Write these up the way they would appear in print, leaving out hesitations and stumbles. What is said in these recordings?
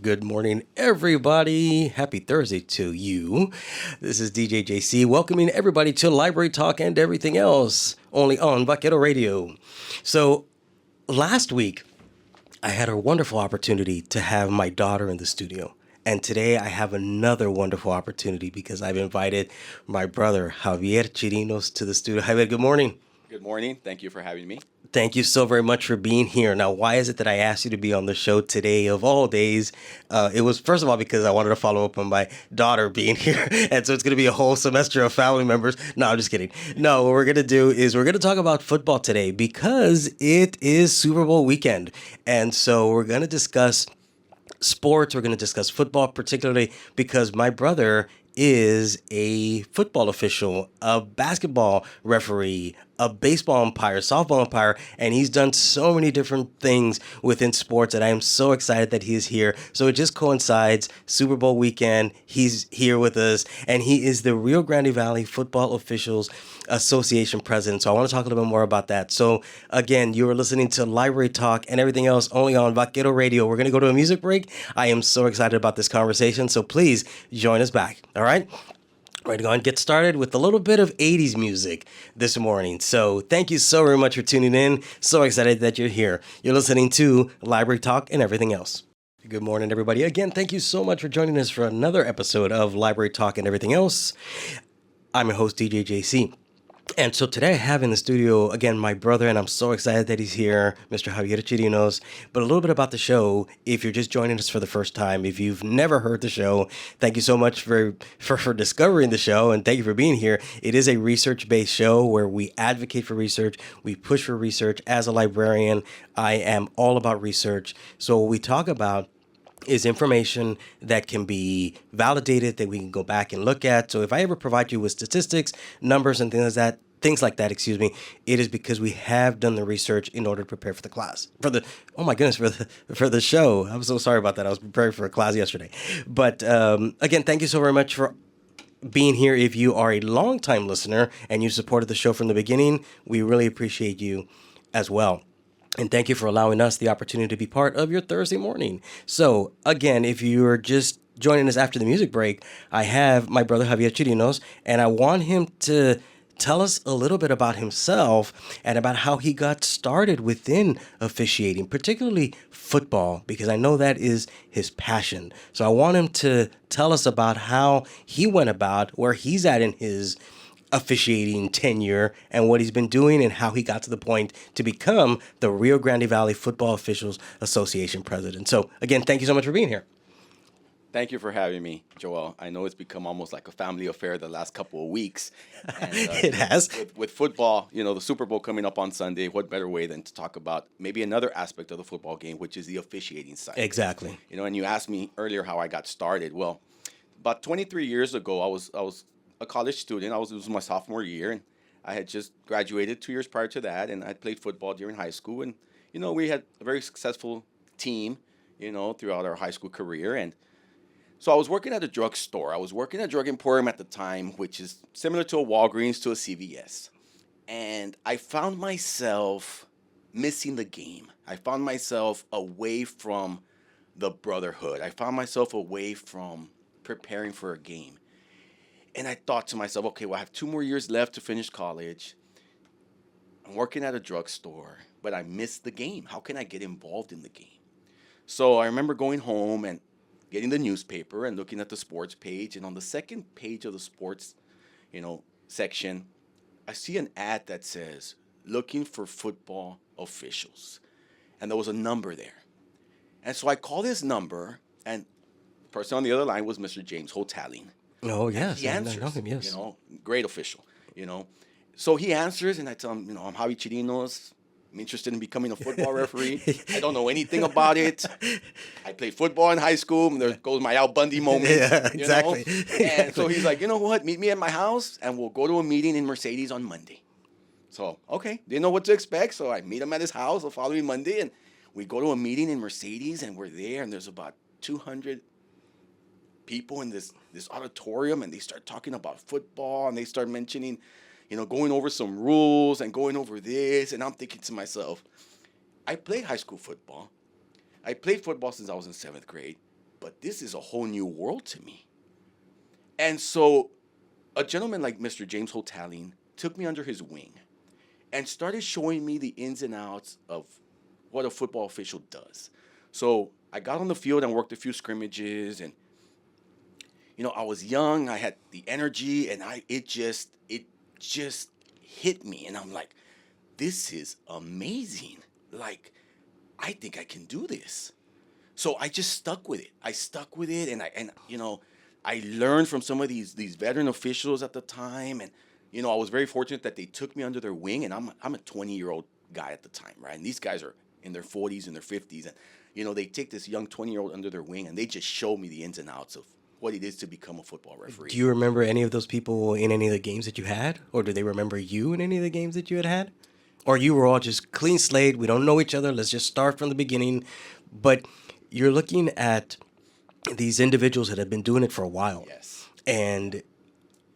Good morning, everybody. Happy Thursday to you. This is DJ JC welcoming everybody to Library Talk and everything else, only on Vaquero Radio. So, last week, I had a wonderful opportunity to have my daughter in the studio. And today I have another wonderful opportunity because I've invited my brother, Javier Chirinos, to the studio. Javier, good morning. Good morning. Thank you for having me. Thank you so very much for being here. Now, why is it that I asked you to be on the show today of all days? It was, first of all, because I wanted to follow up on my daughter being here. And so it's going to be a whole semester of family members. No, I'm just kidding. No, what we're going to do is we're going to talk about football today because it is Super Bowl weekend. And so we're going to discuss sports. We're going to discuss football, particularly because my brother is a football official, a basketball referee, a baseball umpire, softball umpire, and he's done so many different things within sports, and I am so excited that he is here. So it just coincides, Super Bowl weekend, he's here with us, and he is the Rio Grande Valley Football Officials Association president. So I want to talk a little bit more about that. So again, you are listening to Library Talk and everything else only on Vaquero Radio. We're going to go to a music break. I am so excited about this conversation, so please join us back. All right? We're going to go and get started with a little bit of 80s music this morning. So thank you so very much for tuning in. So excited that you're here. You're listening to Library Talk and everything else. Good morning, everybody. Again, thank you so much for joining us for another episode of Library Talk and everything else. I'm your host, DJ JC. And so today I have in the studio, again, my brother, and I'm so excited that he's here, Mr. Javier Chirinos. But a little bit about the show, if you're just joining us for the first time, if you've never heard the show, thank you so much for discovering the show, and thank you for being here. It is a research-based show where we advocate for research, we push for research. As a librarian, I am all about research. So what we talk about is information that can be validated, that we can go back and look at. So if I ever provide you with statistics, numbers, and things like that, it is because we have done the research in order to prepare for the class. For the show. I'm so sorry about that. I was preparing for a class yesterday. But again, thank you so very much for being here. If you are a longtime listener and you supported the show from the beginning, we really appreciate you as well. And thank you for allowing us the opportunity to be part of your Thursday morning. So, again, if you're just joining us after the music break, I have my brother Javier Chirinos, and I want him to tell us a little bit about himself and about how he got started within officiating, particularly football, because I know that is his passion. So I want him to tell us about how he went about, where he's at in his officiating tenure and what he's been doing and how he got to the point to become the Rio Grande Valley Football Officials Association president. So again, thank you so much for being here. Thank you for having me, Joel. I know it's become almost like a family affair the last couple of weeks. And, It has. With football, the Super Bowl coming up on Sunday, what better way than to talk about maybe another aspect of the football game, which is the officiating side. Exactly. And you asked me earlier how I got started. Well, about 23 years ago, I was a college student. It was my sophomore year, and I had just graduated 2 years prior to that, and I played football during high school. And we had a very successful team, throughout our high school career. And so I was working at a drugstore. I was working at a drug emporium at the time, which is similar to a Walgreens to a CVS. And I found myself missing the game. I found myself away from the brotherhood. I found myself away from preparing for a game. And I thought to myself, okay, well, I have 2 more years left to finish college. I'm working at a drugstore, but I missed the game. How can I get involved in the game? So I remember going home and getting the newspaper and looking at the sports page. And on the second page of the sports, section, I see an ad that says, looking for football officials. And there was a number there. And so I call this number, and the person on the other line was Mr. James Hotaling. Oh, yes. He answers, I know him, yes. Great official, So he answers, and I tell him, I'm Javi Chirinos. I'm interested in becoming a football referee. I don't know anything about it. I played football in high school. And there goes my Al Bundy moment. Yeah, exactly. And so he's like, you know what? Meet me at my house, and we'll go to a meeting in Mercedes on Monday. So, okay. Didn't know what to expect, so I meet him at his house the following Monday, and we go to a meeting in Mercedes, and we're there, and there's about 200 people in this auditorium, and they start talking about football, and they start mentioning, going over some rules and going over this, and I'm thinking to myself, I played high school football. I played football since I was in 7th grade, but this is a whole new world to me. And so a gentleman like Mr. James Hotaling took me under his wing and started showing me the ins and outs of what a football official does. So I got on the field and worked a few scrimmages, and I was young, I had the energy, and it just hit me, and I'm like, this is amazing. Like, I think I can do this. So I just stuck with it. I learned from some of these veteran officials at the time, and I was very fortunate that they took me under their wing, and I'm a 20-year-old guy at the time, right? And these guys are in their 40s and their 50s, and they take this young 20-year-old under their wing, and they just show me the ins and outs of what it is to become a football referee. Do you remember any of those people in any of the games that you had, or do they remember you in any of the games that you had? Or you were all just clean slate, we don't know each other, let's just start from the beginning. But you're looking at these individuals that have been doing it for a while. Yes. And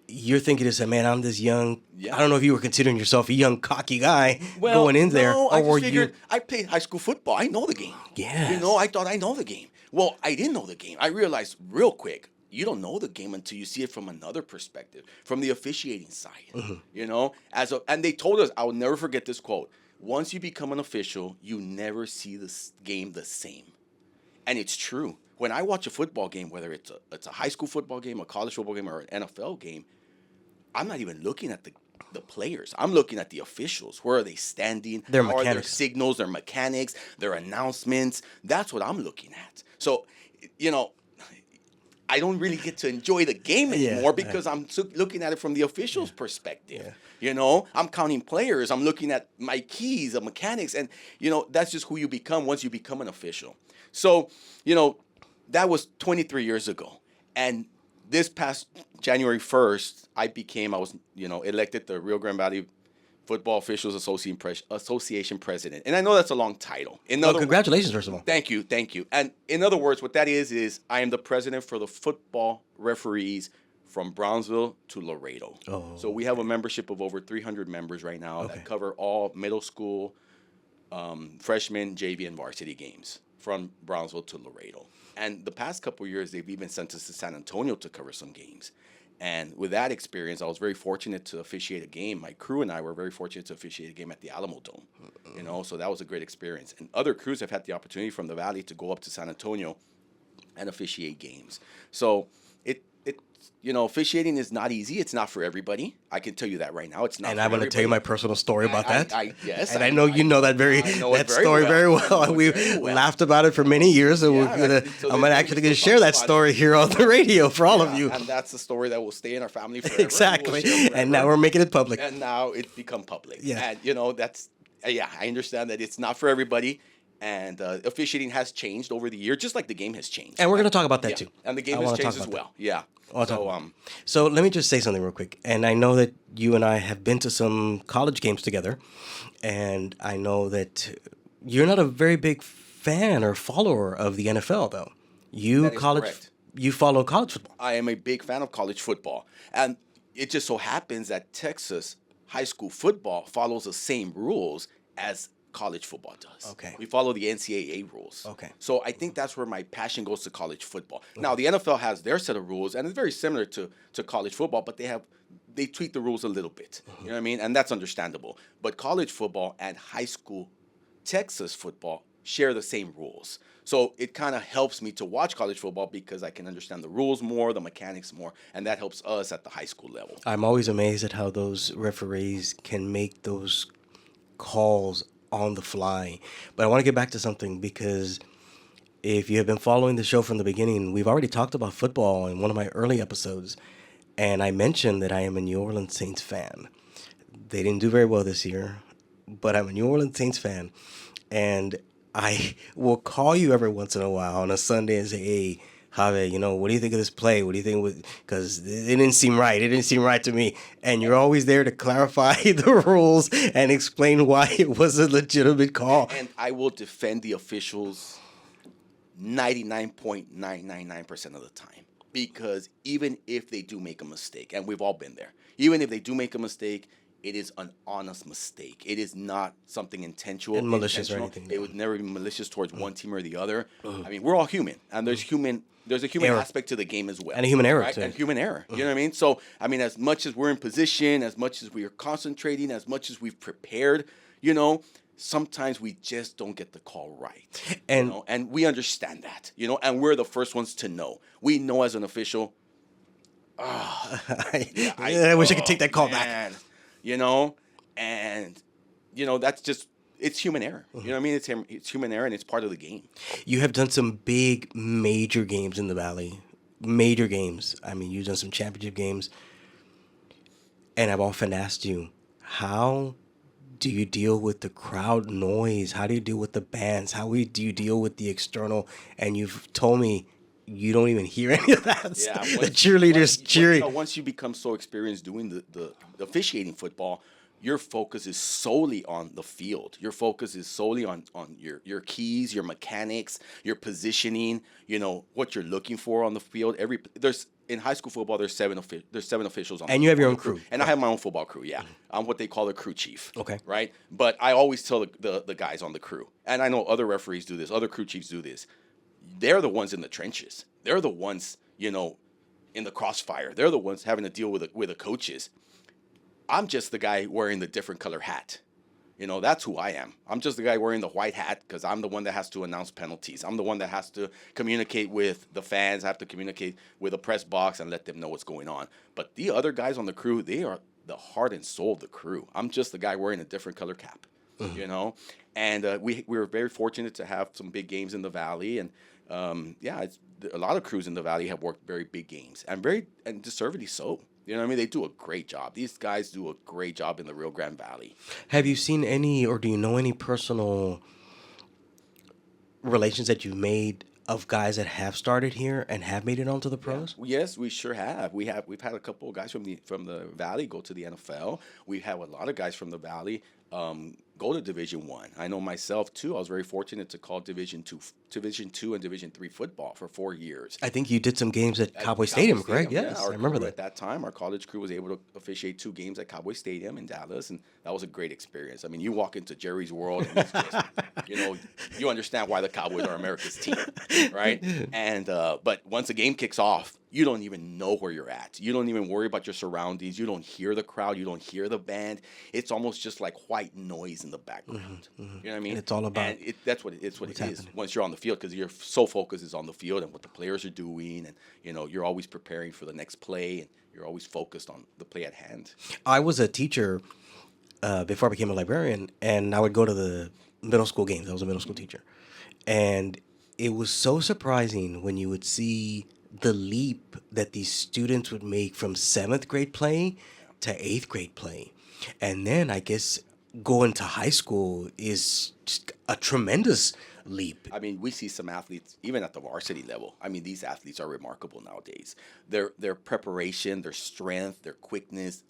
you're thinking to say, man, I'm this young. Yeah. I don't know if you were considering yourself a young, cocky guy going in there. No, I or just were figured you? I played high school football. I know the game. Yes. I thought I know the game. Well, I didn't know the game. I realized real quick, you don't know the game until you see it from another perspective, from the officiating side. Mm-hmm. And they told us, I will never forget this quote. Once you become an official, you never see this game the same. And it's true. When I watch a football game, whether it's a high school football game, a college football game, or an NFL game, I'm not even looking at the players. I'm looking at the officials. Where are they standing? Their How are their mechanics. signals, their mechanics, their announcements? That's what I'm looking at. So, I don't really get to enjoy the game anymore because I'm looking at it from the official's perspective. Yeah. I'm counting players. I'm looking at my keys, the mechanics, and that's just who you become once you become an official. So, that was 23 years ago, and this past January 1st, I was elected the Rio Grande Valley Football Officials Association president, and I know that's a long title. Congratulations, first of all. Thank you. And in other words, what that is I am the president for the football referees from Brownsville to Laredo. Oh, so we have a membership of over 300 members right now that cover all middle school, freshman, JV, and varsity games from Brownsville to Laredo. And the past couple of years, they've even sent us to San Antonio to cover some games. And with that experience, I was very fortunate to officiate a game. My crew and I were very fortunate to officiate a game at the Alamo Dome. So that was a great experience. And other crews have had the opportunity from the Valley to go up to San Antonio and officiate games. So officiating is not easy. It's not for everybody. I can tell you that right now. It's not. And for I'm going to tell you my personal story about that. Yes. And I know you know that story very well. We've laughed about it for many years, and I'm actually going to share that story here on the radio for all of you. And that's the story that will stay in our family forever. Exactly. And now we're making it public. And now it's become public. Yeah. And that's I understand that it's not for everybody. And officiating has changed over the year, just like the game has changed. And we're going to talk about that too. And the game has changed as well. Yeah. So let me just say something real quick. And I know that you and I have been to some college games together. And I know that you're not a very big fan or follower of the NFL, though. Correct. You follow college football. I am a big fan of college football. And it just so happens that Texas high school football follows the same rules as college football does. Okay. We follow the NCAA rules. Okay. So I think that's where my passion goes to college football. Okay. Now, the NFL has their set of rules, and it's very similar to college football, but they tweak the rules a little bit. Mm-hmm. You know what I mean? And that's understandable. But college football and high school Texas football share the same rules. So it kind of helps me to watch college football because I can understand the rules more, the mechanics more, and that helps us at the high school level. I'm always amazed at how those referees can make those calls on the fly. But I want to get back to something, because if you have been following the show from the beginning, we've already talked about football in one of my early episodes, and I mentioned that I am a New Orleans Saints fan. They didn't do very well this year, but I'm a New Orleans Saints fan, and I will call you every once in a while on a Sunday and say, hey, Javi, what do you think of this play? What do you think? Because it didn't seem right. It didn't seem right to me. And you're always there to clarify the rules and explain why it was a legitimate call. And I will defend the officials 99.999% of the time. Because even if they do make a mistake, and we've all been there, even if they do make a mistake, it is an honest mistake. It is not something intentional, And malicious or intentional. anything, It no. would never be malicious towards one team or the other. I mean, we're all human, and there's a human Error. aspect to the game as well, And a human error, right? too. And human error. You know what I mean? So, I mean, as much as we're in position, as much as we are concentrating, as much as we've prepared, sometimes we just don't get the call right. And And we understand that, and we're the first ones to know. We know as an official. I wish I could take that call back. Man, and that's just it's human error. You know what I mean? It's human error, and it's part of the game. You have done some big, major games in the Valley. Major games. I mean, you've done some championship games. And I've often asked you, how do you deal with the crowd noise? How do you deal with the bands? Do you deal with the external? And you've told me you don't even hear any of that. Yeah, The cheerleaders cheering. Once you become so experienced doing the officiating football, your focus is solely on the field. Your focus is solely on your keys, your mechanics, your positioning. What you're looking for on the field. In high school football, there's seven officials on. And you have your on own the crew. And I have my own football crew. Yeah, I'm what they call the crew chief. Okay. Right, but I always tell the guys on the crew, and I know other referees do this, other crew chiefs do this. They're the ones in the trenches. They're the ones, in the crossfire. They're the ones having to deal with the coaches. I'm just the guy wearing the different color hat. That's who I am. I'm just the guy wearing the white hat because I'm the one that has to announce penalties. I'm the one that has to communicate with the fans, have to communicate with the press box and let them know what's going on. But the other guys on the crew, they are the heart and soul of the crew. I'm just the guy wearing a different color cap, And we were very fortunate to have some big games in the Valley. And, a lot of crews in the Valley have worked very big games and deservedly so. You know what I mean? They do a great job. These guys do a great job in the Rio Grande Valley. Have you seen any, or do you know any personal relations that you've made of guys that have started here and have made it onto the pros? Yes, we sure have. We've had a couple of guys from the Valley go to the NFL. We have a lot of guys from the Valley go to Division I. I know myself too. I was very fortunate to call Division II and Division III football for 4 years. I think you did some games at Cowboy Stadium, correct? Yes, I remember that. At that time, our college crew was able to officiate 2 games at Cowboy Stadium in Dallas, and that was a great experience. I mean, you walk into Jerry's World, and it's just, you understand why the Cowboys are America's team, right? And but once the game kicks off, you don't even know where you're at. You don't even worry about your surroundings. You don't hear the crowd. You don't hear the band. It's almost just like white noise in the background. You know what I mean? And it's all about that's what it is. happening. Once you're on the field, because your sole focus is on the field and what the players are doing, and you're always preparing for the next play, and you're always focused on the play at hand. I was a teacher before I became a librarian, and I would go to the middle school games. I was a middle school teacher. And it was so surprising when you would see the leap that these students would make from 7th grade play to 8th grade play. And then I guess going to high school is just a tremendous leap. I mean, we see some athletes, even at the varsity level. I mean, these athletes are remarkable nowadays. Their preparation, their strength, their quickness.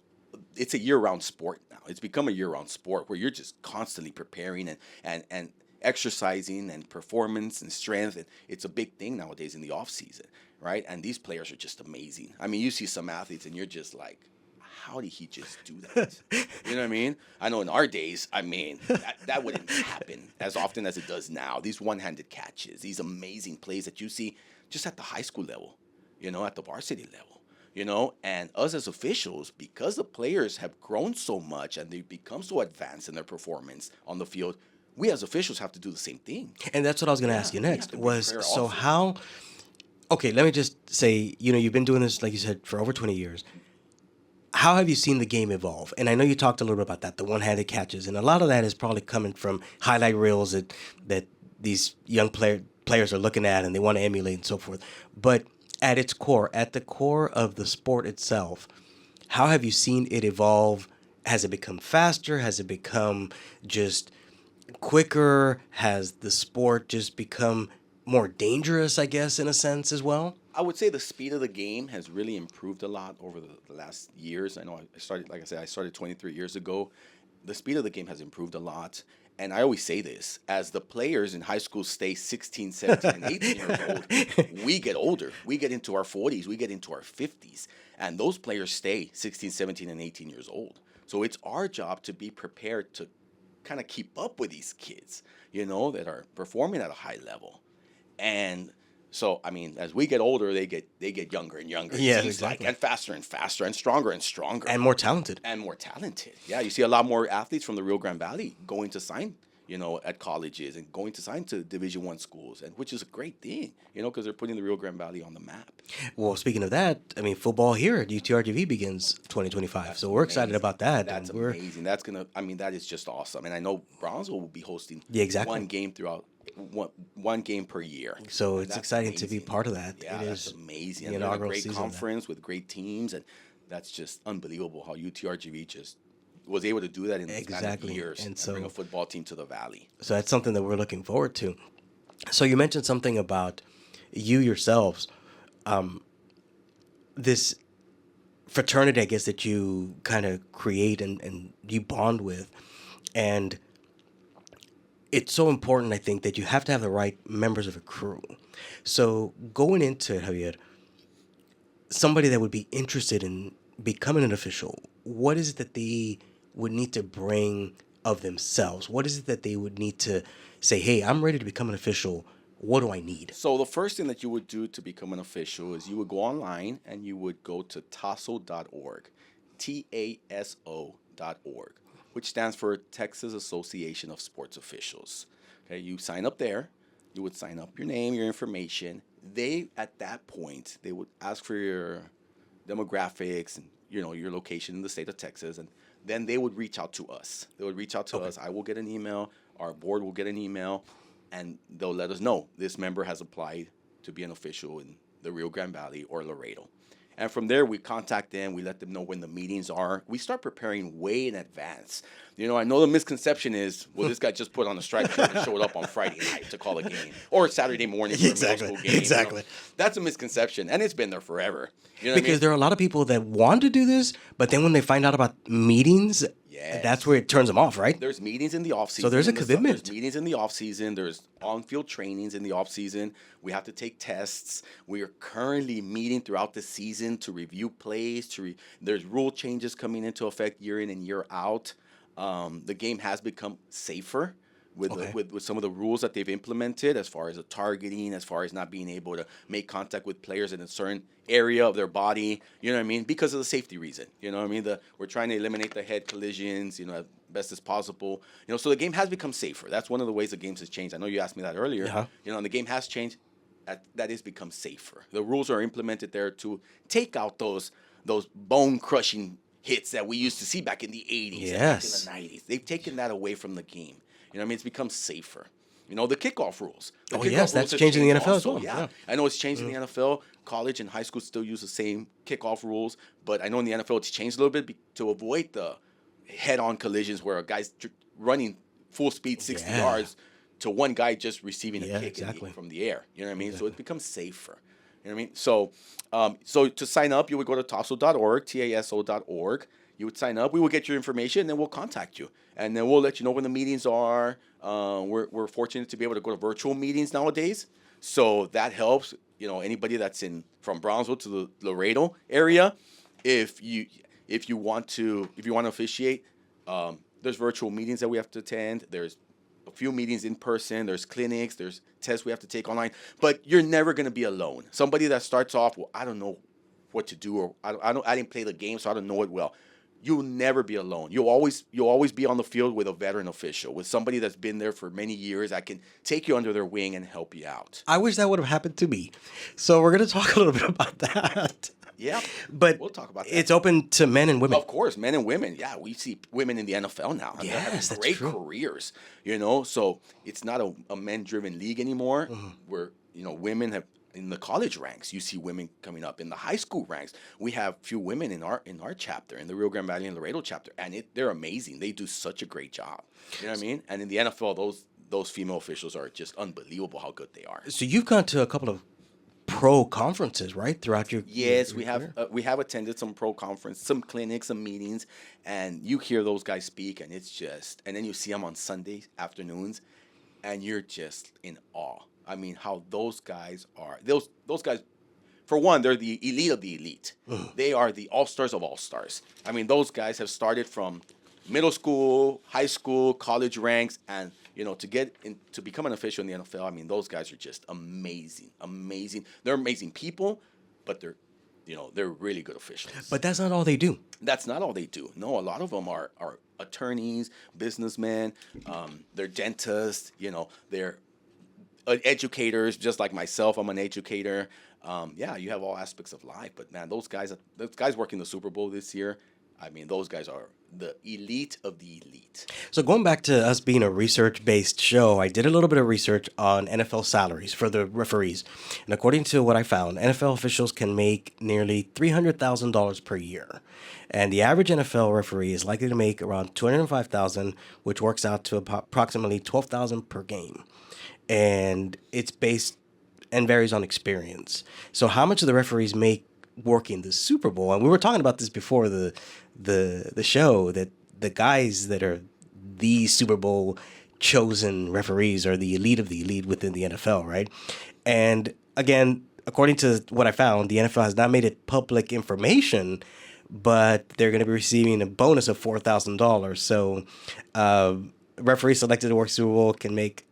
It's a year-round sport now. It's become a year-round sport where you're just constantly preparing and exercising and performance and strength. And it's a big thing nowadays in the off season, right? And these players are just amazing. I mean, you see some athletes and you're just like, how did he just do that? You know what I mean? I know in our days, I mean, that wouldn't happen as often as it does now. These one-handed catches, these amazing plays that you see just at the high school level, at the varsity level, and us as officials, because the players have grown so much and they've become so advanced in their performance on the field, we as officials have to do the same thing. And that's what I was going to ask you next was, so often. how, okay, let me just say, you've been doing this, like you said, for over 20 years. How have you seen the game evolve? And I know you talked a little bit about that, the one-handed catches, and a lot of that is probably coming from highlight reels that these young players are looking at and they want to emulate and so forth. But at its core, at the core of the sport itself, how have you seen it evolve? Has it become faster? Has it become just quicker? Has the sport just become more dangerous, I guess, in a sense as well? I would say the speed of the game has really improved a lot over the last years. I know I started 23 years ago. The speed of the game has improved a lot. And I always say this, as the players in high school stay 16, 17, and 18 years old, we get older. We get into our 40s. We get into our 50s. And those players stay 16, 17, and 18 years old. So it's our job to be prepared to kind of keep up with these kids, that are performing at a high level. And so, I mean, as we get older, they get younger and younger. It Yes, seems like, exactly. and faster and stronger and stronger And more talented. and more talented. Yeah, you see a lot more athletes from the Rio Grande Valley going to sign, at colleges and going to sign to Division I schools, and which is a great thing, because they're putting the Rio Grande Valley on the map. Well, speaking of that, I mean, football here at UTRGV begins 2025, so we're excited Amazing. about that. That's and we're amazing. That is just awesome. And I know Brownsville will be hosting Yeah, exactly. one game throughout one game per year. So And it's that's exciting to be amazing. part of that. Yeah, It that's is amazing. the And they're in a inaugural great season of that. conference with great teams, and that's just unbelievable how UTRGV just was able to do that in the span of Exactly. years And and so- bring a football team to the Valley. So that's something that we're looking forward to. So you mentioned something about you yourselves, this fraternity, I guess, that you kind of create and you bond with. And it's so important, I think, that you have to have the right members of a crew. So going into it, Javier, somebody that would be interested in becoming an official, what is it that they would need to bring of themselves? What is it that they would need to say, hey, I'm ready to become an official. What do I need? So the first thing that you would do to become an official is you would go online and you would go to taso.org, TASO.org, which stands for Texas Association of Sports Officials. Okay, you sign up there. You would sign up your name, your information. At that point, they would ask for your demographics and your location in the state of Texas, and then they would reach out to us. They would reach out to us. I will get an email. Our board will get an email, and they'll let us know this member has applied to be an official in the Rio Grande Valley or Laredo. And from there, we contact them. We let them know when the meetings are. We start preparing way in advance. I know the misconception is, well, this guy just put on a striped shirt and showed up on Friday night to call a game or Saturday morning for Exactly, a middle school game. exactly. That's a misconception, and it's been there forever. You know what I Because mean? there are a lot of people that want to do this, but then when they find out about meetings, Yes. that's where it turns them off, right? There's meetings in the off season. So there's a commitment. There's meetings in the off season. There's on-field trainings in the off season. We have to take tests. We are currently meeting throughout the season to review plays. There's rule changes coming into effect year in and year out. The game has become safer with, Okay. with some of the rules that they've implemented, as far as the targeting, as far as not being able to make contact with players in a certain area of their body. You know what I mean? Because of the safety reason. You know what I mean? We're trying to eliminate the head collisions, as best as possible. So the game has become safer. That's one of the ways the games has changed. I know you asked me that earlier. Uh-huh. And the game has changed. That has become safer. The rules are implemented there to take out those bone crushing hits that we used to see back in the 80s Yes. and back in the 90s. They've taken that away from the game. It's become safer. The kickoff rules. The Oh, kickoff yes, that's rules have changing in the changed NFL as also. well. Yeah. Yeah. I know it's changed in the NFL. College and high school still use the same kickoff rules, but I know in the NFL it's changed a little bit to avoid the head-on collisions where a guy's running full speed 60 Yeah. yards to one guy just receiving a Yeah, kick exactly. from the air. You know what I mean? So it becomes safer. You know what I mean? So to sign up, you would go to taso.org, TASO.org. You would sign up. We will get your information, and then we'll contact you. And then we'll let you know when the meetings are. We're fortunate to be able to go to virtual meetings nowadays. So that helps, anybody that's from Brownsville to the Laredo area. If you want to officiate, there's virtual meetings that we have to attend. There's a few meetings in person. There's clinics. There's tests we have to take online. But you're never going to be alone. Somebody that starts off, well, I don't know what to do, or I didn't play the game, so I don't know it well. You'll never be alone. You'll always be on the field with a veteran official, with somebody that's been there for many years that can take you under their wing and help you out. I wish that would have happened to me. So we're going to talk a little bit about that. Yeah, But we'll talk about that. it's open to men and women. Of course, men and women. Yeah, we see women in the NFL now. And they're having Yes, that's great true. careers. So it's not a men-driven league anymore. Mm-hmm. Where women have in the college ranks. You see women coming up in the high school ranks. We have few women in our chapter, in the Rio Grande Valley and Laredo chapter, and they're amazing. They do such a great job. You know what I mean? And in the NFL, those female officials are just unbelievable how good they are. So you've gone to a couple of pro conferences, right, throughout your Yes, your we have career? we have attended some pro conference, some clinics, some meetings, and you hear those guys speak, and and then you see them on Sunday afternoons, and you're just in awe. I mean, how those guys are. Those guys for one, they're the elite of the elite. They are the all-stars of all-stars. I mean, those guys have started from middle school, high school, college ranks, and to become an official in the NFL. I mean, those guys are just amazing, amazing. They're amazing people, but they're really good officials. But that's not all they do. That's not all they do. No, a lot of them are attorneys, businessmen. They're dentists. They're educators, just like myself. I'm an educator. You have all aspects of life. But man, those guys working the Super Bowl this year, I mean, those guys are the elite of the elite. So going back to us being a research-based show, I did a little bit of research on NFL salaries for the referees. And according to what I found, NFL officials can make nearly $300,000 per year. And the average NFL referee is likely to make around $205,000, which works out to approximately $12,000 per game. And it's based and varies on experience. So how much do the referees make working the Super Bowl? And we were talking about this before the show, that the guys that are the Super Bowl chosen referees are the elite of the elite within the NFL, right? And again, according to what I found, the NFL has not made it public information, but they're going to be receiving a bonus of $4,000. So referees selected to work Super Bowl can make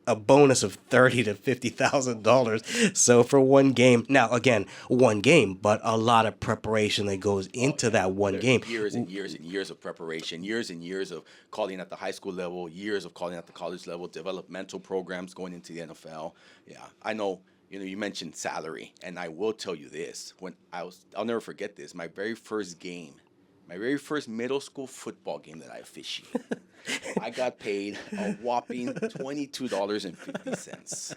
a bonus of $30,000 to $50,000. So for one game, now again, one game, but a lot of preparation that goes into that one game. Years and years and years of preparation, years and years of calling at the high school level, years of calling at the college level, developmental programs going into the NFL. Yeah, I know. You mentioned salary, and I will tell you this: I'll never forget this. My very first middle school football game that I officiated, I got paid a whopping $22.50.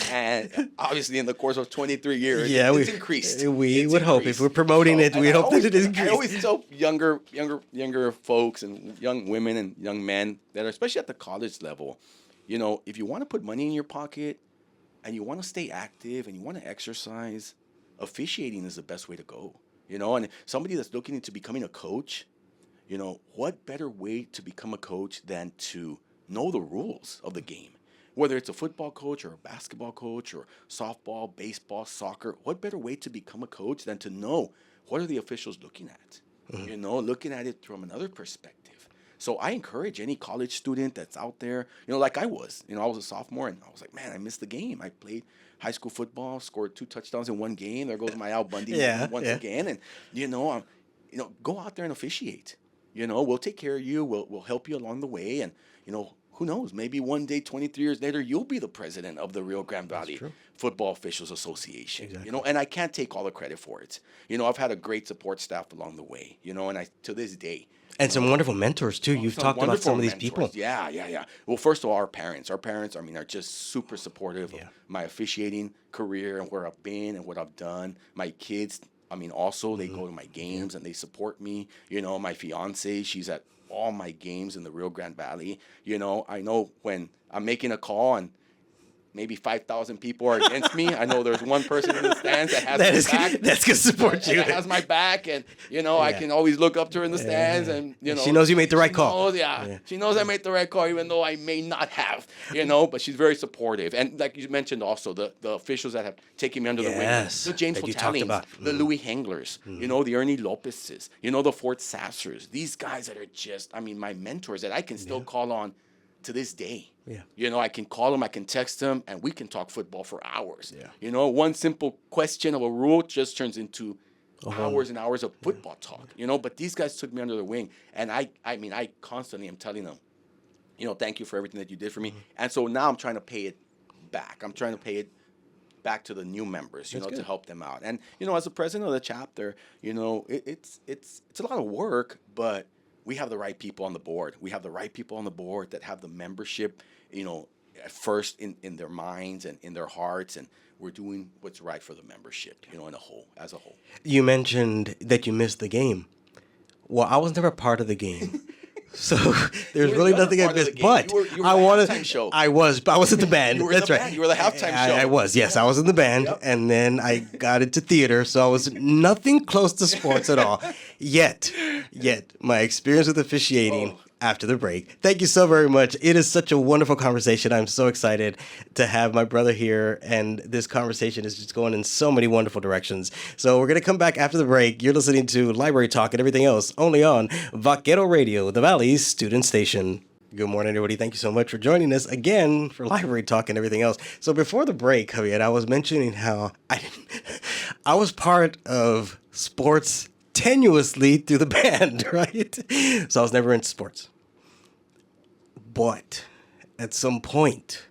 And obviously, in the course of 23 years, it's increased. We would hope, if we're promoting it, we hope that it increased. I always tell younger folks and young women and young men that are, especially at the college level, if you want to put money in your pocket and you want to stay active and you want to exercise, officiating is the best way to go. And somebody that's looking into becoming a coach, what better way to become a coach than to know the rules of the game? Whether it's a football coach or a basketball coach or softball, baseball, soccer, what better way to become a coach than to know what are the officials looking at? Looking at it from another perspective. So I encourage any college student that's out there, like I was. I was a sophomore and I was like, man, I missed the game. I played high school football, scored 2 touchdowns in one game. There goes my Al Bundy once again. And, go out there and officiate. We'll take care of you. We'll help you along the way. And, who knows? Maybe one day, 23 years later, you'll be the president of the Rio Grande Valley Football Officials Association. Exactly. And I can't take all the credit for it. I've had a great support staff along the way, and to this day. And some wonderful mentors, too. You've talked about some of these people. Yeah. Well, first of all, our parents, I mean, are just super supportive of my officiating career and where I've been and what I've done. My kids, I mean, also, they go to my games and they support me. My fiance, she's at all my games in the Rio Grande Valley. I know when I'm making a call and maybe 5,000 people are against me, I know there's one person in the stands that has my back. That's going to support you. That has my back, and, I can always look up to her in the stands, and, She knows you made the right call. She knows I made the right call, even though I may not have, but she's very supportive. And like you mentioned also, the officials that have taken me under the wing, the James Hotellings, the Louis Henglers, the Ernie Lopez's, the Fort Sassers, these guys that are just, I mean, my mentors that I can still call on to this day. I can call them, I can text them, and we can talk football for hours. One simple question of a rule just turns into hours and hours of football talk. But these guys took me under their wing, and I constantly am telling them, thank you for everything that you did for me. And so now I'm trying to pay it back. I'm trying to pay it back to the new members, to help them out. And as the president of the chapter, it's a lot of work, but we have the right people on the board. We have the right people on the board that have the membership, at first in their minds and in their hearts, and we're doing what's right for the membership, as a whole. You mentioned that you missed the game. Well, I was never part of the game. So there's really nothing I missed, but I wanted. Show. I was in the band. That's right. Band. You were the halftime show. I was. Yes, I was in the band, and then I got into theater. So I was nothing close to sports at all. Yet, my experience with officiating after the break. Thank you so very much. It is such a wonderful conversation. I'm so excited to have my brother here, and this conversation is just going in so many wonderful directions. So we're going to come back after the break. You're listening to Library Talk and everything else only on Vaquero Radio, the Valley's student station. Good morning, everybody. Thank you so much for joining us again for Library Talk and everything else. So before the break, Javier, I was mentioning how I was part of sports tenuously through the band, right? So I was never into sports. But at some point,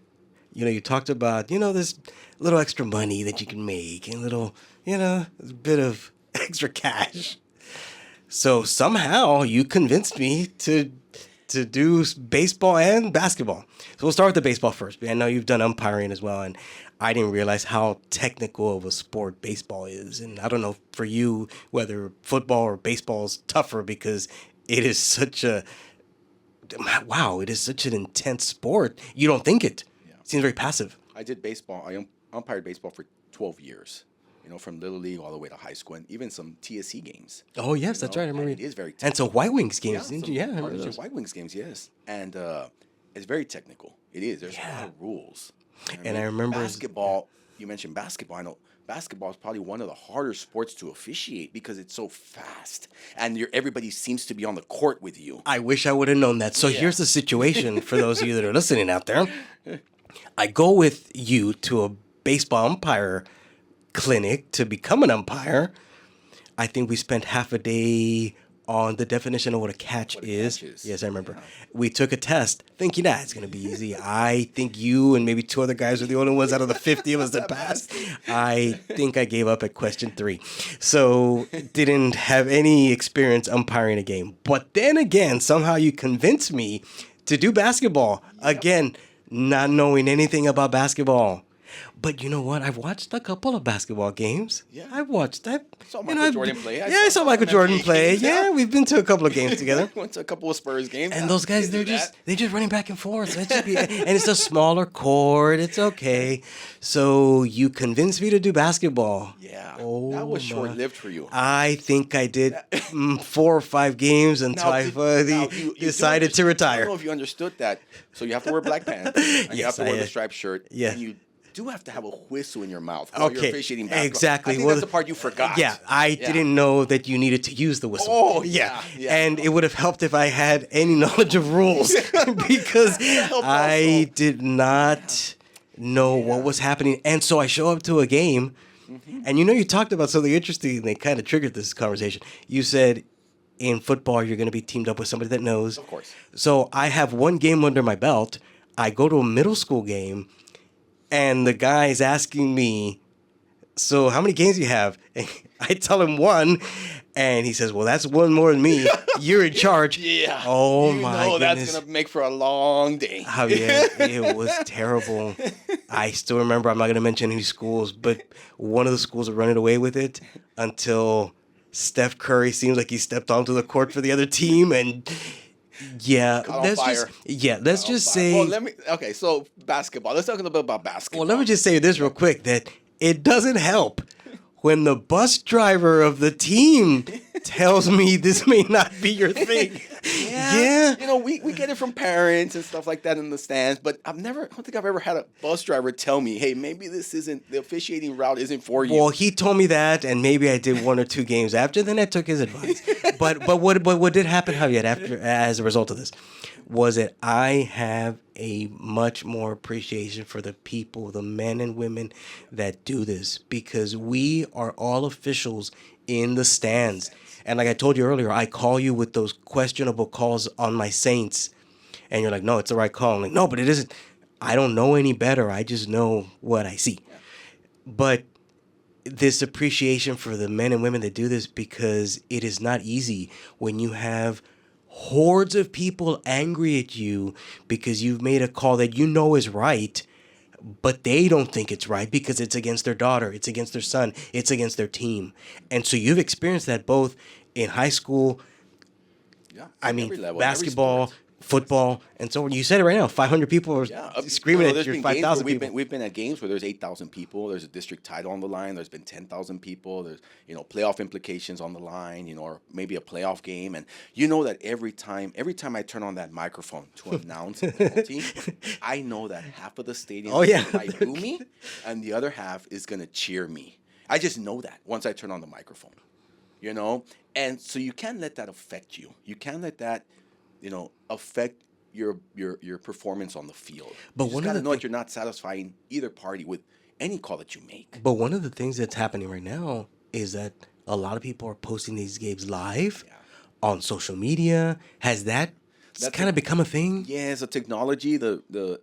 you talked about, this little extra money that you can make and little, a bit of extra cash. So somehow you convinced me to do baseball and basketball. So we'll start with the baseball first. I know you've done umpiring as well, and I didn't realize how technical of a sport baseball is. And I don't know for you whether football or baseball is tougher, because it is such it is such an intense sport. You don't think it. Yeah. It seems very passive. I did baseball. I umpired baseball for 12 years. From Little League all the way to high school, and even some TSC games. Oh, yes, that's right. I remember. It is very technical. And some White Wings games, didn't you? Yeah, I remember those. White Wings games, yes. And it's very technical. It is. There's a lot of rules. I remember basketball. You mentioned basketball. I know basketball is probably one of the harder sports to officiate because it's so fast, and everybody seems to be on the court with you. I wish I would have known that. So here's the situation for those of you that are listening out there. I go with you to a baseball umpire clinic to become an umpire. I think we spent half a day on the definition of what a catch is. Yes, I remember. Yeah. We took a test thinking it's going to be easy. I think you and maybe two other guys were the only ones out of the 50 of us that passed. I think I gave up at question 3. So didn't have any experience umpiring a game. But then again, somehow you convinced me to do basketball. Yep. Again, not knowing anything about basketball. But you know what? I've watched a couple of basketball games. Yeah. I've watched that. Saw Michael Jordan play. I saw Michael Jordan play. Yeah, we've been to a couple of games together. Went to a couple of Spurs games. And those guys, they're just running back and forth. So and it's a smaller court. It's okay. So you convinced me to do basketball. Yeah. Oh, that was short-lived for you. I think I did 4 or 5 games until I decided to retire. I don't know if you understood that. So you have to wear black pants. And you have to wear the striped shirt. Yeah. And you do have to have a whistle in your mouth while you're officiating basketball. Exactly. I think that's the part you forgot. Yeah, I didn't know that you needed to use the whistle. Oh, yeah. And it would have helped if I had any knowledge of rules because I did not know what was happening. And so I show up to a game, and you talked about something interesting that kind of triggered this conversation. You said in football you're going to be teamed up with somebody that knows. Of course. So I have one game under my belt. I go to a middle school game, and the guy is asking me, so how many games do you have? And I tell him 1, and he says, well, that's 1 more than me. You're in charge. Yeah. Oh, my goodness. That's going to make for a long day. Javier, it was terrible. I still remember, I'm not going to mention any schools, but one of the schools are running away with it until Steph Curry seems like he stepped onto the court for the other team, and... Yeah, let's just say. Well, so basketball. Let's talk a little bit about basketball. Well, let me just say this real quick, that it doesn't help when the bus driver of the team tells me this may not be your thing. Yeah. We get it from parents and stuff like that in the stands, but I don't think I've ever had a bus driver tell me, hey, maybe the officiating route isn't for you. Well, he told me that, and maybe I did 1 or 2 games after, then I took his advice. But what did happen, Javier, as a result of this, was that I have a much more appreciation for the people, the men and women that do this, because we are all officials in the stands. And like I told you earlier, I call you with those questionable calls on my Saints. And you're like, no, it's the right call. I'm like, no, but it isn't. I don't know any better. I just know what I see. Yeah. But this appreciation for the men and women that do this, because it is not easy when you have hordes of people angry at you because you've made a call that is right, but they don't think it's right because it's against their daughter, it's against their son, it's against their team. And so you've experienced that both in high school, basketball, football, and so you said it right now. 500 people are screaming at there's your been games where 5,000 people. we've been at games where there's 8,000 people. There's a district title on the line. There's been 10,000 people. There's playoff implications on the line. Or maybe a playoff game. And that every time I turn on that microphone to announce a penalty, I know that half of the stadium might boo me, and the other half is gonna cheer me. I just know that once I turn on the microphone. And so you can't let that affect you. You can't let that affect your performance on the field. But you just gotta know that you're not satisfying either party with any call that you make. But one of the things that's happening right now is that a lot of people are posting these games live on social media. Has that's kind of become a thing? Yeah, it's a technology. The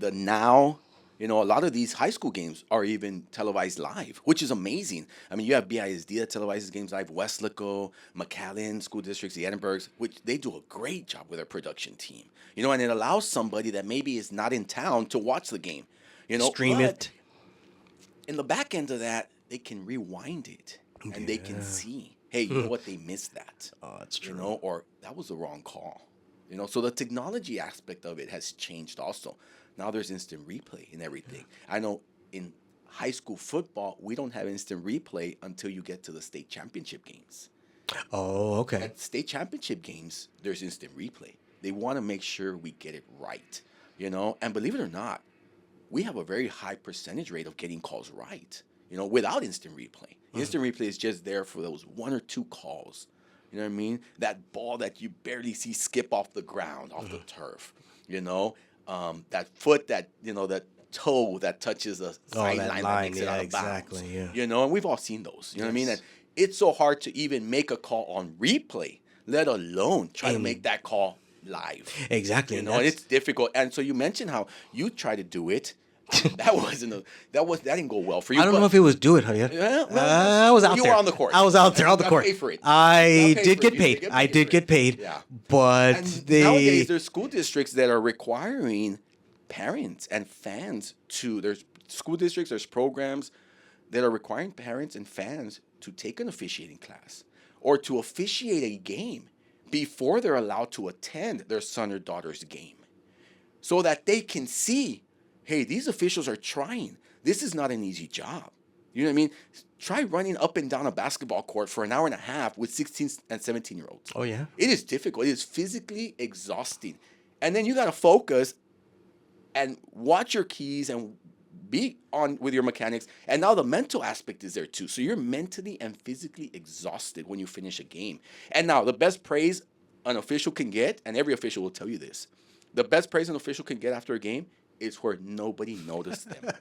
now. A lot of these high school games are even televised live, which is amazing. I mean, you have BISD that televises games live, Weslaco, McAllen school districts, the Edinburghs, which they do a great job with their production team. And it allows somebody that maybe is not in town to watch the game. Stream it. In the back end of that, they can rewind it and they can see, hey, you know what, they missed that. Oh, that's true. Or that was the wrong call. So the technology aspect of it has changed also. Now there's instant replay and everything. I know in high school football, we don't have instant replay until you get to the state championship games. Oh, okay. At state championship games, there's instant replay. They want to make sure we get it right, And believe it or not, we have a very high percentage rate of getting calls right, without instant replay. Instant replay is just there for those one or two calls. You know what I mean? That ball that you barely see skip off the ground, off the turf, that foot, that toe that touches a sideline that makes it out of bounds. Yeah. And we've all seen those. You know what I mean? And it's so hard to even make a call on replay, let alone try to make that call live. Exactly. And it's difficult. And so you mentioned how you try to do it. That didn't go well for you. I don't know if it was do it, Javier. Yeah, well, I was out you there. were on the court. I was out there on the court. Pay for it. I did get paid. I did get paid. Yeah. But nowadays there's school districts that are requiring parents and fans there's school districts, there's programs that are requiring parents and fans to take an officiating class or to officiate a game before they're allowed to attend their son or daughter's game, so that they can see, hey, these officials are trying. This is not an easy job. You know what I mean? Try running up and down a basketball court for an hour and a half with 16 and 17-year-olds. Oh, yeah? It is difficult. It is physically exhausting. And then you got to focus and watch your keys and be on with your mechanics. And now the mental aspect is there too. So you're mentally and physically exhausted when you finish a game. And now the best praise an official can get, and every official will tell you this, the best praise an official can get after a game is where nobody noticed them.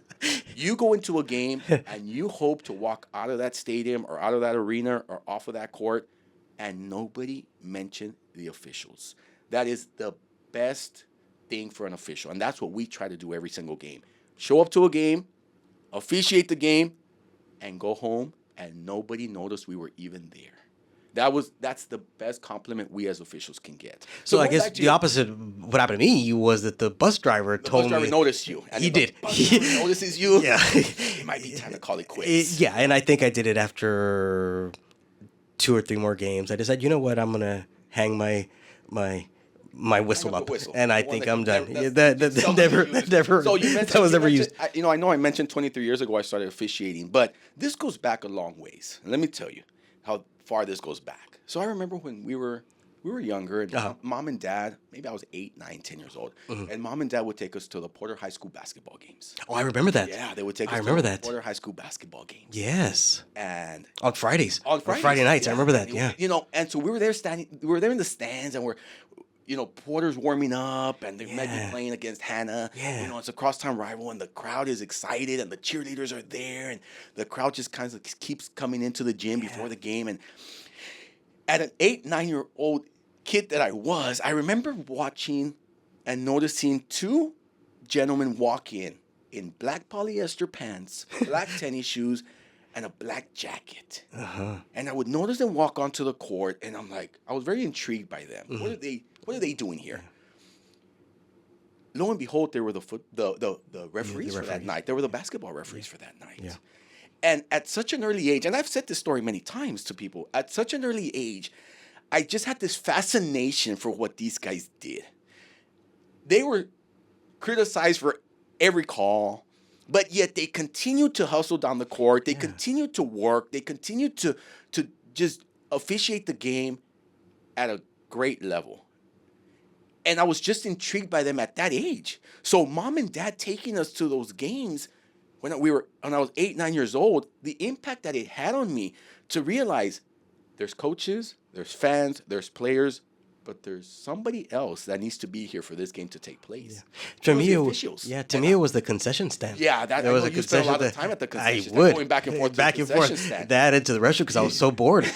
You go into a game and you hope to walk out of that stadium or out of that arena or off of that court and nobody mentioned the officials. That is the best thing for an official. And that's what we try to do every single game. Show up to a game, officiate the game, and go home and nobody noticed we were even there. That's the best compliment we as officials can get. So I guess the opposite of what happened to me was that the bus driver told me. The bus driver noticed you. And he did. He notices you. Yeah. It might be time to call it quits. Yeah, and I think I did it after 2 or 3 more games. I decided, you know what, I'm going to hang my whistle up. And I think I'm done. That was never used. I know I mentioned 23 years ago I started officiating, but this goes back a long ways. And let me tell you how far this goes back. So I remember when we were younger, and mom and dad, maybe I was 8, 9, 10 years old, and mom and dad would take us to the Porter High School basketball games. Oh, I remember that. Yeah, they would take us to the Porter High School basketball games. Yes. And on Fridays. On Friday nights, I remember that. Yeah. And so we were there in the stands, and we're Porter's warming up, and they might be playing against Hannah. Yeah. It's a crosstown rival, and the crowd is excited, and the cheerleaders are there, and the crowd just kind of keeps coming into the gym before the game. And at an 8, 9-year-old kid that I remember watching and noticing 2 gentlemen walk in black polyester pants, black tennis shoes, and a black jacket. And I would notice them walk onto the court, and I'm like, I was very intrigued by them. What are they doing here? Lo and behold, they were the referees for that night. They were the basketball referees for that night. Yeah. And at such an early age, and I've said this story many times to people, at such an early age, I just had this fascination for what these guys did. They were criticized for every call, but yet they continued to hustle down the court. They continued to work. They continued to just officiate the game at a great level. And I was just intrigued by them at that age. So mom and dad taking us to those games when I was 8, 9 years old, the impact that it had on me to realize there's coaches, there's fans, there's players, but there's somebody else that needs to be here for this game to take place. To me, the it was, officials. to me, it was the concession stand. Yeah, that There was I a know you spent a lot of concession time at the stand. concession I stand, would going back and forth back to and the forth. concession stand. That into the restroom because I was so bored.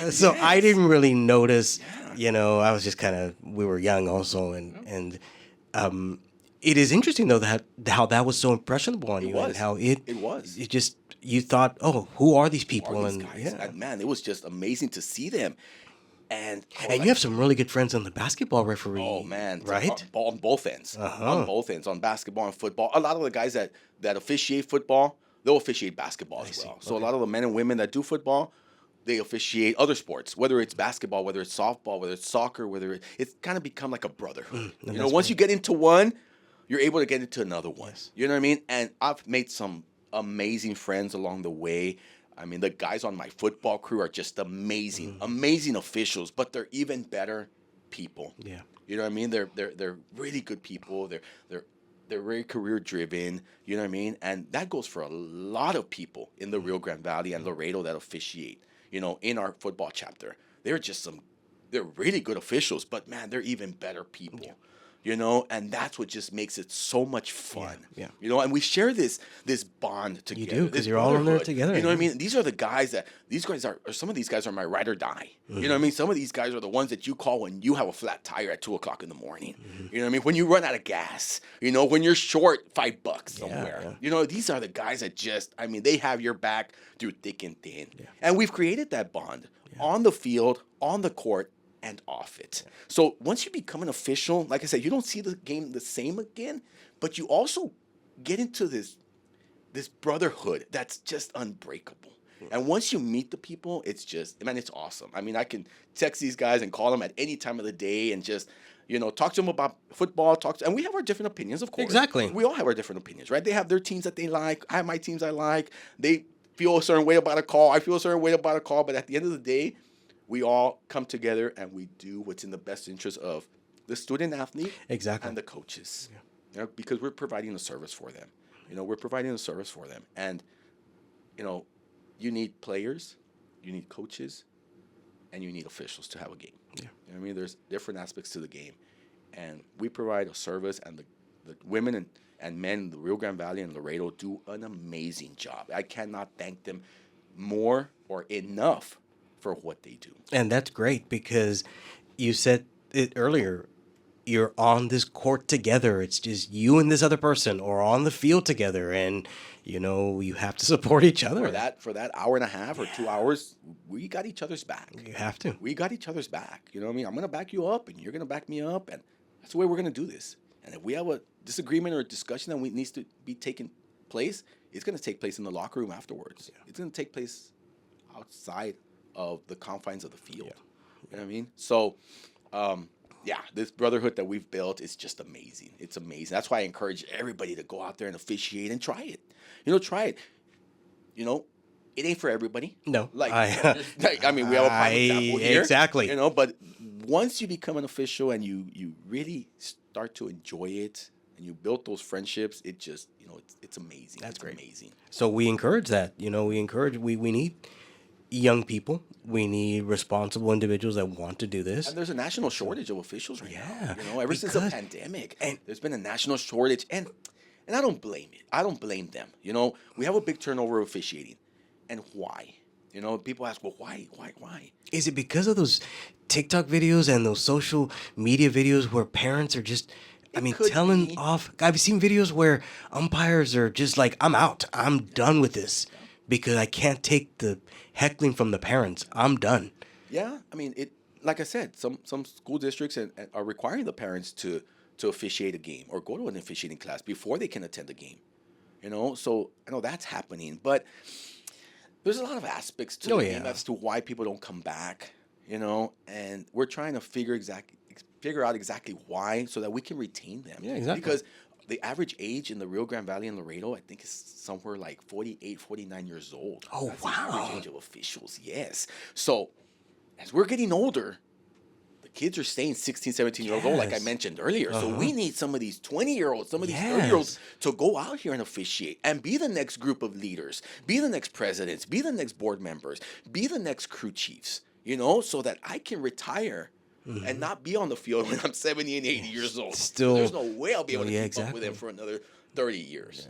So I didn't really notice. You know, I was just kind of. We were young also, and it is interesting though that how that was so impressionable on you, and how it was. It just you thought, oh, who are these people? All these And guys. And man, it was just amazing to see them. And you have some really good friends on the basketball referee. Oh man, right? On both ends, on both ends, on basketball and football. A lot of the guys that officiate football, they'll officiate basketball as well. So a lot of the men and women that do football, they officiate other sports, whether it's basketball, whether it's softball, whether it's soccer, it's kind of become like a brotherhood. You know, once you get into one, you're able to get into another one. You know what I mean? And I've made some amazing friends along the way. I mean, the guys on my football crew are just amazing, amazing officials, but they're even better people. Yeah. You know what I mean? They're really good people. They're very career driven. You know what I mean? And that goes for a lot of people in the Rio Grande Valley and Laredo that officiate. You know, in our football chapter, they're really good officials, but man, they're even better people. Yeah. You know, and that's what just makes it so much fun. Yeah. You know, and we share this bond together. You do, because you're all in there together. You know what I mean? These guys are some of these guys are my ride or die. You know what I mean? Some of these guys are the ones that you call when you have a flat tire at 2:00 in the morning. You know what I mean? When you run out of gas, you know, when you're short $5 somewhere. Yeah. You know, these are the guys that they have your back through thick and thin. Yeah. And we've created that bond on the field, on the court, and off it. So once you become an official, like I said, you don't see the game the same again, but you also get into this brotherhood that's just unbreakable. And once you meet the people, it's awesome. I mean, I can text these guys and call them at any time of the day and just, you know, talk to them about football, and we have our different opinions, of course. Exactly. We all have our different opinions, right? They have their teams that they like. I have my teams I like. They feel a certain way about a call. I feel a certain way about a call. But at the end of the day, we all come together and we do what's in the best interest of the student athlete and the coaches. Yeah. You know, because we're providing a service for them. You know, we're providing a service for them. And, you know, you need players, you need coaches, and you need officials to have a game. Yeah. You know what I mean? There's different aspects to the game. And we provide a service, and the women and men in the Rio Grande Valley and Laredo do an amazing job. I cannot thank them more or enough for what they do. And that's great because you said it earlier, you're on this court together. It's just you and this other person, or on the field together, and you know, you have to support each other. For that hour and a half or 2 hours, we got each other's back. You have to. We got each other's back. You know what I mean? I'm going to back you up and you're going to back me up, and that's the way we're going to do this. And if we have a disagreement or a discussion that needs to be taking place, it's going to take place in the locker room afterwards. Yeah. It's going to take place outside of the confines of the field. Yeah. You know what I mean? So, this brotherhood that we've built is just amazing. It's amazing. That's why I encourage everybody to go out there and officiate and try it. You know, try it. You know, it ain't for everybody. No. We have a prime example here. Exactly. You know, but once you become an official and you really start to enjoy it and you build those friendships, it just, you know, it's amazing. That's great. Amazing. So we encourage that. You know, we need young people. We need responsible individuals that want to do this. And there's a national shortage of officials right now. You know, ever since the pandemic, and there's been a national shortage, and I don't blame it. I don't blame them. You know, we have a big turnover of officiating, and why? You know, people ask, well, why? Is it because of those TikTok videos and those social media videos where parents are just, telling off? I've seen videos where umpires are just like, I'm out. I'm done with this because I can't take the heckling from the parents. I'm done. Yeah, I mean, like I said, some school districts are requiring the parents to officiate a game or go to an officiating class before they can attend a game. You know, so I know that's happening, but there's a lot of aspects to the game as to why people don't come back. and we're trying to figure out exactly why so that we can retain them. Yeah, exactly. Because the average age in the Rio Grande Valley and Laredo, I think, is somewhere like 48, 49 years old. Oh, That's wow. the average age of officials, yes. So as we're getting older, the kids are staying 16, 17 years old, like I Yes. mentioned earlier. So we need some of these 20-year-olds, some of these Yes. 30-year-olds to go out here and officiate and be the next group of leaders, be the next presidents, be the next board members, be the next crew chiefs, so that I can retire and not be on the field when I'm 70 and 80 years old. Still- There's no way I'll be able to yeah, keep up with exactly. them for another 30 years.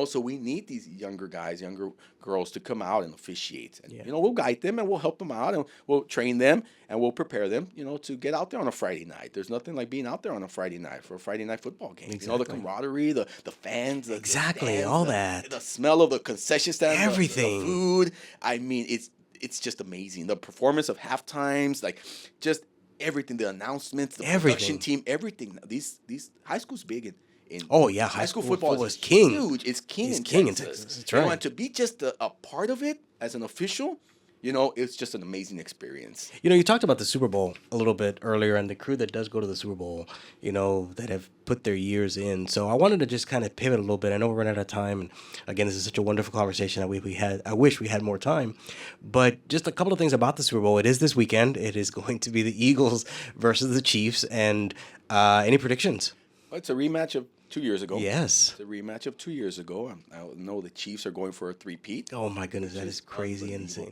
So we need these younger guys, younger girls to come out and officiate. And, Yeah. we'll guide them and we'll help them out and we'll train them and we'll prepare them, to get out there on a Friday night. There's nothing like being out there on a Friday night for a Friday night football game. The Exactly. camaraderie, the fans, the Exactly, stands, all the- that. The smell of the concession stand, Everything. the food. I mean, it's just amazing. The performance of half times, like just everything, the announcements, the Everything. production team, everything. These high school's big in Oh, yeah, high school high school football football is is king. huge. It's king, It's in, king in Texas. Texas. That's You know, right. and to be just a part of it as an official, it's just an amazing experience. You talked about the Super Bowl a little bit earlier and the crew that does go to the Super Bowl, that have put their years in. So I wanted to just kind of pivot a little bit. I know we're running out of time. And again, this is such a wonderful conversation that we had. I wish we had more time. But just a couple of things about the Super Bowl. It is this weekend. It is going to be the Eagles versus the Chiefs. And any predictions? Well, it's a rematch of 2 years ago. Yes. It's a rematch of 2 years ago. I know the Chiefs are going for a three-peat. Oh, my goodness. That is crazy insane.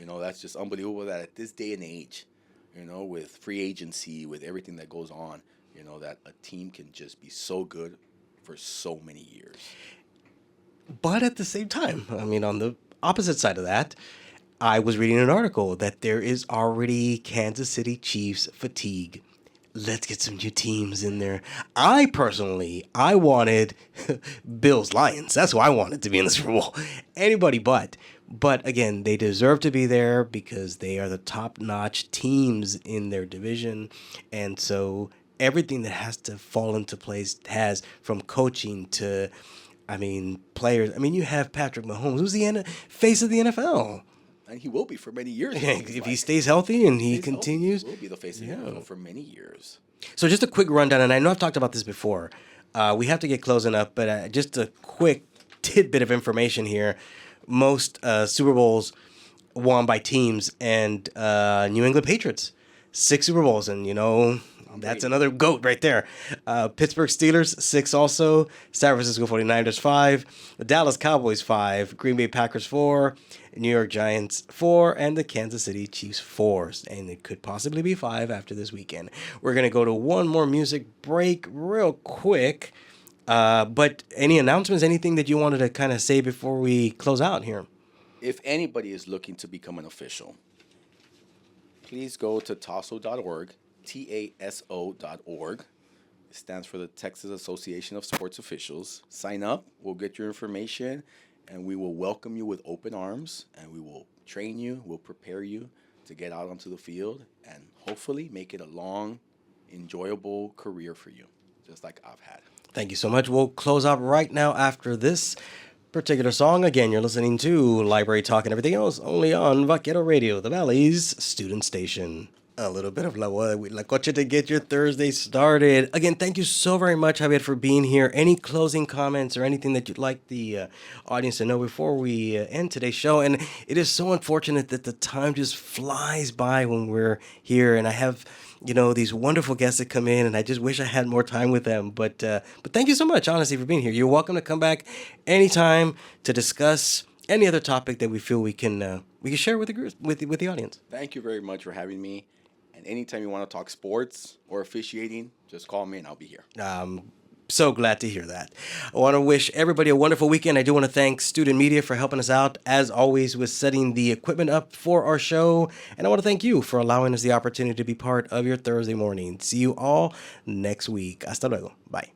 That's just unbelievable that at this day and age, with free agency, with everything that goes on, that a team can just be so good for so many years. But at the same time, I mean, on the opposite side of that, I was reading an article that there is already Kansas City Chiefs fatigue. Let's get some new teams in there. I wanted Bills Lions. That's who I wanted to be in the Super Bowl. Anybody but. But again, they deserve to be there because they are the top-notch teams in their division. And so everything that has to fall into place has, from coaching to, players. You have Patrick Mahomes, who's the face of the NFL. And he will be for many years. If he stays healthy and he continues. He will be the face of the NFL for many years. So just a quick rundown, and I know I've talked about this before. We have to get closing up, but just a quick tidbit of information here. Most Super Bowls won by teams, and New England Patriots, 6 Super Bowls, and that's another GOAT right there. Pittsburgh Steelers, 6 also. San Francisco 49ers, 5. The Dallas Cowboys, 5. Green Bay Packers, 4. New York Giants, 4. And the Kansas City Chiefs, 4. And it could possibly be 5 after this weekend. We're going to go to one more music break real quick. But any announcements, anything that you wanted to kind of say before we close out here? If anybody is looking to become an official, please go to taso.org. TASO.org. It stands for the Texas Association of Sports Officials. Sign up, we'll get your information, and we will welcome you with open arms, and we will train you, we'll prepare you to get out onto the field, and hopefully make it a long, enjoyable career for you, just like I've had. Thank you so much. We'll close out right now after this particular song. Again, you're listening to Library Talk and everything else only on Vaquero Radio, the Valley's student station. A little bit of La Coche to get your Thursday started. Again, thank you so very much, Javier, for being here. Any closing comments or anything that you'd like the audience to know before we end today's show? And it is so unfortunate that the time just flies by when we're here. And I have, these wonderful guests that come in, and I just wish I had more time with them. But thank you so much, honestly, for being here. You're welcome to come back anytime to discuss any other topic that we feel we can share with the group, with the audience. Thank you very much for having me. And anytime you want to talk sports or officiating, just call me and I'll be here. So glad to hear that. I want to wish everybody a wonderful weekend. I do want to thank Student Media for helping us out, as always, with setting the equipment up for our show. And I want to thank you for allowing us the opportunity to be part of your Thursday morning. See you all next week. Hasta luego. Bye.